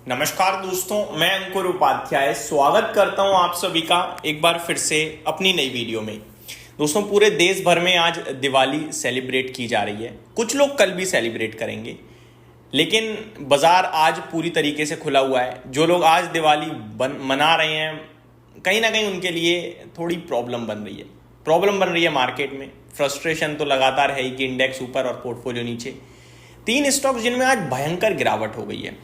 नमस्कार दोस्तों, मैं अंकुर उपाध्याय स्वागत करता हूं आप सभी का एक बार फिर से अपनी नई वीडियो में। दोस्तों, पूरे देश भर में आज दिवाली सेलिब्रेट की जा रही है। कुछ लोग कल भी सेलिब्रेट करेंगे, लेकिन बाजार आज पूरी तरीके से खुला हुआ है। जो लोग आज दिवाली मना रहे हैं, कहीं ना कहीं उनके लिए थोड़ी प्रॉब्लम बन रही है मार्केट में। फ्रस्ट्रेशन तो लगातार है ही कि इंडेक्स ऊपर और पोर्टफोलियो नीचे। 3 स्टॉक्स जिनमें आज भयंकर गिरावट हो गई है,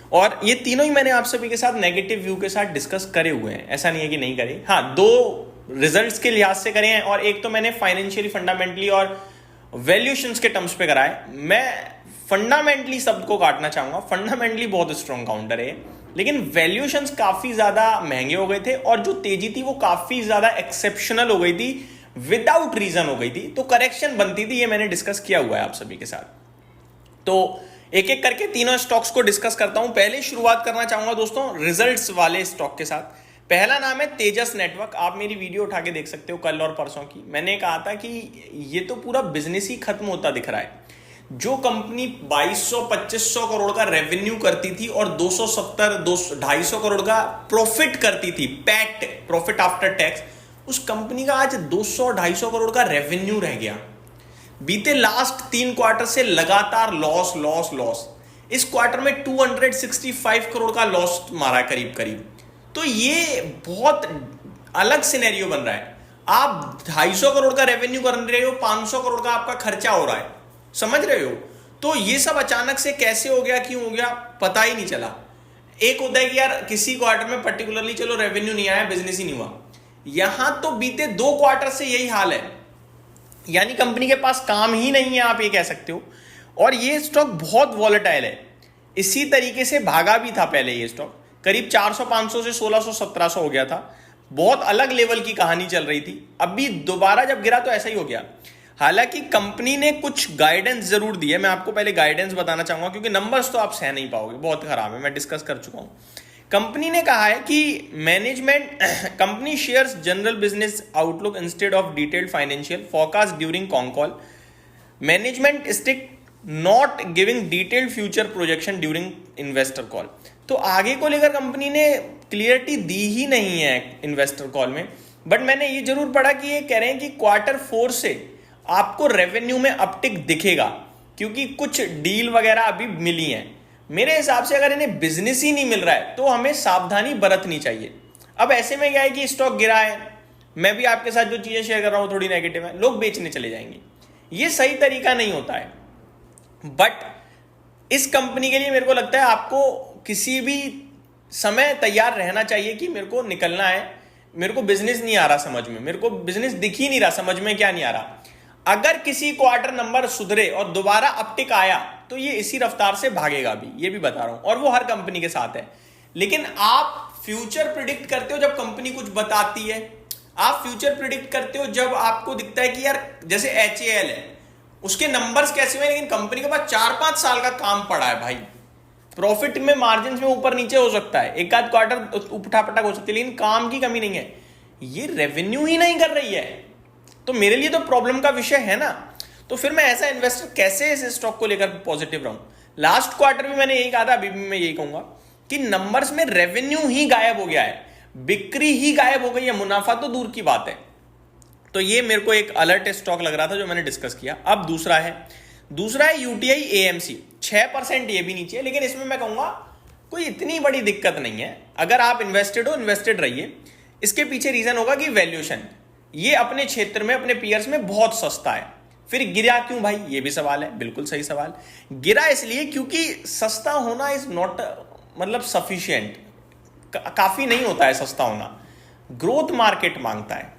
और ये तीनों ही मैंने आप सभी के साथ नेगेटिव व्यू के साथ डिस्कस करे हुए हैं। ऐसा नहीं है कि नहीं करे। हाँ, 2 रिजल्ट्स के लिहाज से करे हैं, और एक तो मैंने फाइनेंशियली, फंडामेंटली और वैल्यूएशंस के टर्म्स पे करा है। मैं फंडामेंटली शब्द को काटना चाहूंगा। फंडामेंटली बहुत स्ट्रॉन्ग काउंटर है, लेकिन वैल्यूएशंस काफी ज्यादा महंगे हो गए थे, और जो तेजी थी वो काफी ज्यादा एक्सेप्शनल हो गई थी, विदाउट रीजन हो गई थी। तो करेक्शन बनती थी, ये मैंने डिस्कस किया हुआ है आप सभी के साथ। तो एक एक करके तीनों स्टॉक्स को डिस्कस करता हूं। पहले शुरुआत करना चाहूंगा दोस्तों रिजल्ट्स वाले स्टॉक के साथ। पहला नाम है तेजस नेटवर्क। आप मेरी वीडियो उठा के देख सकते हो कल और परसों की। मैंने कहा था कि ये तो पूरा बिजनेस ही खत्म होता दिख रहा है। जो कंपनी 2200-2500 करोड़ का रेवेन्यू करती थी और 270-250 करोड़ का प्रॉफिट करती थी, पैट, प्रॉफिट आफ्टर टैक्स, उस कंपनी का आज 200-250 करोड़ का रेवेन्यू रह गया। बीते लास्ट 3 क्वार्टर से लगातार लॉस। इस क्वार्टर में 265 करोड़ का लॉस मारा करीब। तो ये बहुत अलग सिनेरियो बन रहा है। आप 250 करोड़ का रेवेन्यू कर रहे हो, 500 करोड़ का आपका खर्चा हो रहा है, समझ रहे हो? तो ये सब अचानक से कैसे हो गया, क्यों हो गया, पता ही नहीं चला। एक होता है कि यार किसी क्वार्टर में पर्टिकुलरली चलो रेवेन्यू नहीं आया, बिजनेस ही नहीं हुआ। यहां तो बीते 2 क्वार्टर से यही हाल है, यानी कंपनी के पास काम ही नहीं है, आप ये कह सकते हो। और ये स्टॉक बहुत वॉलेटाइल है। इसी तरीके से भागा भी था पहले ये स्टॉक, करीब 400-500 से 1600-1700 हो गया था। बहुत अलग लेवल की कहानी चल रही थी। अभी दोबारा जब गिरा तो ऐसा ही हो गया। हालांकि कंपनी ने कुछ गाइडेंस जरूर दी है। मैं आपको पहले गाइडेंस बताना चाहूंगा, क्योंकि नंबर्स तो आप सह नहीं पाओगे, बहुत खराब है, मैं डिस्कस कर चुका हूं। कंपनी ने कहा है कि management company shares general business outlook instead of detailed financial forecast during con call. Management stick not giving detailed future projection during investor call. तो आगे को लेकर कंपनी ने क्लियरिटी दी ही नहीं है इन्वेस्टर कॉल में। बट मैंने ये जरूर पढ़ा कि ये कह रहे हैं कि Q4 से आपको रेवेन्यू में अपटिक दिखेगा, क्योंकि कुछ डील वगैरह अभी मिली हैं। मेरे हिसाब से अगर इन्हें बिजनेस ही नहीं मिल रहा है तो हमें सावधानी बरतनी चाहिए। अब ऐसे में क्या है कि स्टॉक गिरा है, मैं भी आपके साथ जो चीजें शेयर कर रहा हूं थोड़ी नेगेटिव है, लोग बेचने चले जाएंगे। ये सही तरीका नहीं होता है। बट इस कंपनी के लिए मेरे को लगता है आपको किसी भी समय तैयार रहना चाहिए कि मेरे को निकलना है, मेरे को बिजनेस नहीं आ रहा समझ में, मेरे को बिजनेस दिख ही नहीं रहा, समझ में क्या नहीं आ रहा। अगर किसी क्वार्टर नंबर सुधरे और दोबारा अपटिक आया तो ये इसी रफ्तार से भागेगा भी, ये भी बता रहा हूं, और वो हर कंपनी के साथ है। लेकिन आप फ्यूचर प्रिडिक्ट करते हो जब कंपनी कुछ बताती है। आप फ्यूचर प्रिडिक्ट करते हो जब आपको दिखता है कि यार जैसे HAL है, उसके नंबर्स कैसे हुए, लेकिन कंपनी के पास 4-5 साल का काम पड़ा है भाई। प्रॉफिट में, मार्जिन में ऊपर नीचे हो सकता है, एक आध क्वार्टर उठापटक हो सकती है, लेकिन काम की कमी नहीं है। ये रेवेन्यू ही नहीं कर रही है, तो मेरे लिए तो प्रॉब्लम का विषय है ना। तो फिर मैं ऐसा इन्वेस्टर कैसे इस स्टॉक को लेकर पॉजिटिव रहूं? लास्ट क्वार्टर भी मैंने यही कहा था, अभी भी मैं यही कहूंगा कि नंबर्स में रेवेन्यू ही गायब हो गया है, बिक्री ही गायब हो गई है, मुनाफा तो दूर की बात है। तो ये मेरे को एक अलर्ट स्टॉक लग रहा था जो मैंने डिस्कस किया। अब दूसरा है UTI AMC। 6% ये भी नीचे है, लेकिन इसमें मैं कहूंगा कोई इतनी बड़ी दिक्कत नहीं है। अगर आप इन्वेस्टेड हो, इन्वेस्टेड रहिए। इसके पीछे रीजन होगा कि वैल्यूएशन, ये अपने क्षेत्र में, अपने पीयर्स में बहुत सस्ता है। फिर गिरा क्यों भाई, ये भी सवाल है, बिल्कुल सही सवाल। गिरा इसलिए क्योंकि सस्ता होना इज नॉट मतलब सफिशिएंट, काफी नहीं होता है सस्ता होना, ग्रोथ मार्केट मांगता है।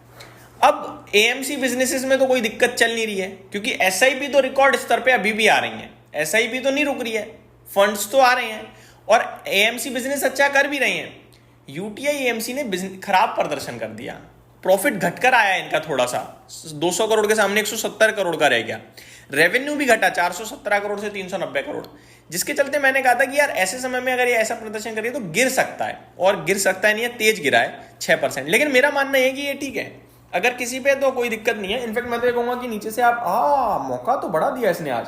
अब AMC बिजनेसेस में तो कोई दिक्कत चल नहीं रही है, क्योंकि SIP तो रिकॉर्ड स्तर पे अभी भी आ रही है, SIP तो नहीं रुक रही है, फंड्स तो आ रहे हैं, और AMC बिजनेस अच्छा कर भी रही है। UTI AMC ने खराब प्रदर्शन कर दिया, प्रॉफिट घटकर आया इनका थोड़ा सा, 200 करोड़ के सामने 170 करोड़ का रह गया। रेवेन्यू भी घटा 417 करोड़ से 390 करोड़, जिसके चलते मैंने कहा था कि यार ऐसे समय में अगर ये ऐसा प्रदर्शन करिए तो गिर सकता है, और गिर सकता है नहीं है, तेज गिरा है 6%। लेकिन मेरा मानना है कि ये ठीक है, अगर किसी पे तो कोई दिक्कत नहीं है। इनफैक्ट मैं तो ये कहूंगा कि नीचे से आप मौका तो बढ़ा दिया इसने आज,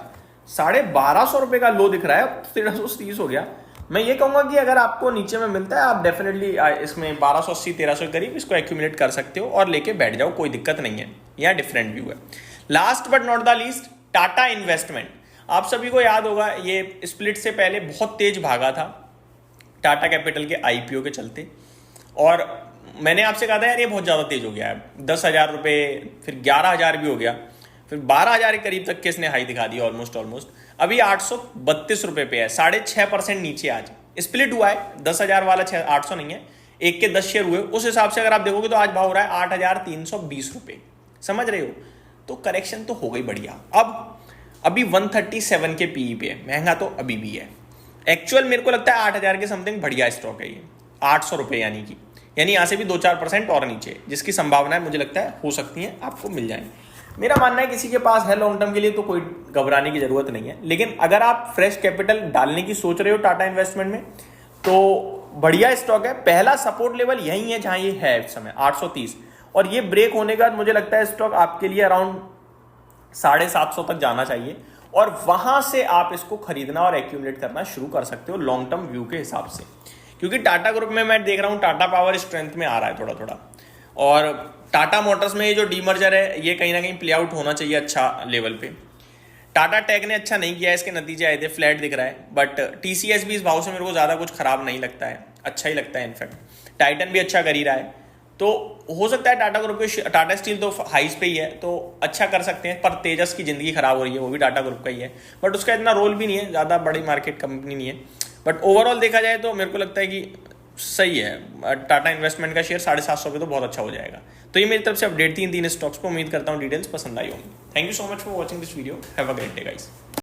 1250 रुपए का लो दिख रहा है, 1330 हो गया। मैं ये कहूंगा कि अगर आपको नीचे में मिलता है आप डेफिनेटली इसमें 1280-1300 के करीब इसको एक्यूमुलेट कर सकते हो और लेके बैठ जाओ, कोई दिक्कत नहीं है। यह डिफरेंट व्यू है। Last but not the least, Tata investment. आप सभी को याद होगा ये स्प्लिट से पहले बहुत तेज भागा था टाटा कैपिटल के आईपीओ के चलते, और मैंने आपसे कहा था यार ये बहुत ज़्यादा तेज हो गया है, 10,000 रुपये, फिर 11,000 भी हो गया, फिर 12,000 के करीब तक के इसने हाई दिखा दी ऑलमोस्ट। अभी 832 रुपये पे है, 6.5% नीचे आज स्प्लिट हुआ है। 10,000 वाला 800 नहीं है, एक के 10 शेयर हुए, उस हिसाब से अगर आप देखोगे तो आज भाव हो रहा है 8,320 रुपये। समझ रहे हो? तो करेक्शन तो हो गई बढ़िया। अब अभी 137 के पीई पे है, महंगा तो अभी भी है। एक्चुअल मेरे को लगता है 8,000 के समथिंग बढ़िया स्टॉक है ये, 800 रुपये यानी यहाँ से भी 2-4% और नीचे, जिसकी संभावनाएं मुझे लगता है हो सकती हैं आपको मिल जाए। मेरा मानना है किसी के पास है लॉन्ग टर्म के लिए तो कोई घबराने की जरूरत नहीं है, लेकिन अगर आप फ्रेश कैपिटल डालने की सोच रहे हो टाटा इन्वेस्टमेंट में तो बढ़िया स्टॉक है। पहला सपोर्ट लेवल यही है जहां ये है इस समय 830, और ये ब्रेक होने के बाद मुझे लगता है स्टॉक आपके लिए अराउंड 750 तक जाना चाहिए, और वहां से आप इसको खरीदना और एक्यूमुलेट करना शुरू कर सकते हो लॉन्ग टर्म व्यू के हिसाब से। क्योंकि टाटा ग्रुप में मैं देख रहा हूं टाटा पावर स्ट्रेंथ में आ रहा है थोड़ा थोड़ा, और टाटा मोटर्स में ये जो डीमर्जर है ये कहीं ना कहीं प्ले आउट होना चाहिए अच्छा लेवल पे। टाटा टेक ने अच्छा नहीं किया है, इसके नतीजे आए थे, फ्लैट दिख रहा है, बट टीसीएस भी इस भाव से मेरे को ज़्यादा कुछ खराब नहीं लगता है, अच्छा ही लगता है। इनफैक्ट टाइटन भी अच्छा कर ही रहा है, तो हो सकता है टाटा ग्रुप के, टाटा स्टील तो हाइस पे ही है तो अच्छा कर सकते हैं, पर तेजस की जिंदगी खराब हो रही है, वो भी टाटा ग्रुप का ही है, बट उसका इतना रोल भी नहीं है, ज़्यादा बड़ी मार्केट कंपनी नहीं है। बट ओवरऑल देखा जाए तो मेरे को लगता है कि सही है। टाटा इन्वेस्टमेंट का शेयर 750 पे तो बहुत अच्छा हो जाएगा। तो ये मेरी तरफ से अपडेट थी इन 3 स्टॉक्स पर। उम्मीद करता हूँ डिटेल्स पसंद आई होंगी। Thank you so much for watching this video. Have a great day guys.